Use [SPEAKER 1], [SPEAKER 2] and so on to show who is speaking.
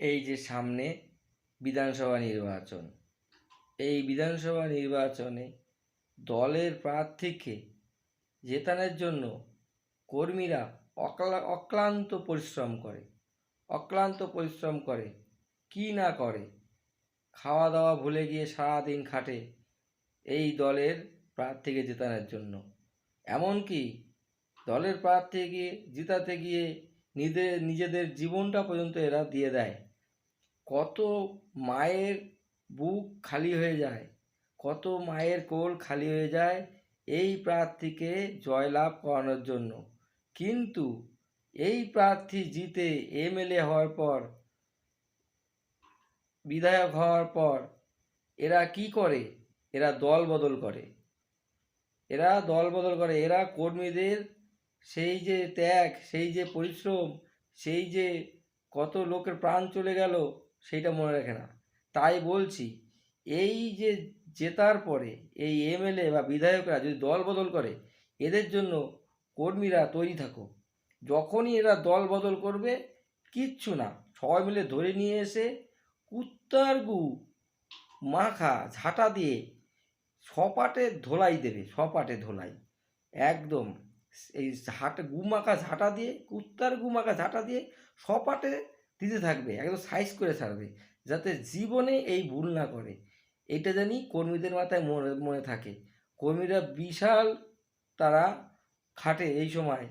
[SPEAKER 1] এই যে সামনে বিধানসভা নির্বাচন, এই বিধানসভা নির্বাচনে দলের প্রার্থীকে জেতানোর জন্য কর্মীরা অক্লান্ত পরিশ্রম করে কি না করে, খাওয়া দাওয়া ভুলে গিয়ে সারাদিন খাটে এই দলের প্রার্থীকে জেতানোর জন্য। এমনকি দলের প্রার্থীকে জেতাতে গিয়ে নিজেদের জীবনটা পর্যন্ত এরা দিয়ে দেয়। কত মায়ের বুক খালি হয়ে যায়, কত মায়ের কোল খালি হয়ে যায় এই প্রার্থীকে জয়লাভ করানোর জন্য। কিন্তু এই প্রার্থী জিতে এমএলএ হওয়ার পর, বিধায়ক হওয়ার পর এরা কি করে? এরা দল বদল করে। এরা কর্মীদের সেই যে ত্যাগ, সেই যে পরিশ্রম, সেই যে কত লোকের প্রাণ চলে গেল সেইটা মনে রাখে না। তাই বলছি, এই যে জেতার পরে এই এমএলএ বা বিধায়করা যদি দল বদল করে, এদের জন্য কর্মীরা তৈরি থাকো। যখনই এরা দল বদল করবে, কিচ্ছু না, সবাই মিলে ধরে নিয়ে এসে কুত্তার গু মাখা ঝাঁটা দিয়ে সপাটে ধোলাই একদম। এই কুত্তার গু মাখা ঝাঁটা দিয়ে সপাটে দিতে থাকবে, একদম সাইজ করে ছাড়বে, যাতে জীবনে এই ভুল না করে। এটা জানি কর্মীদের মাথায় মনে থাকে। কর্মীরা বিশাল তারা খাটে এই সময়,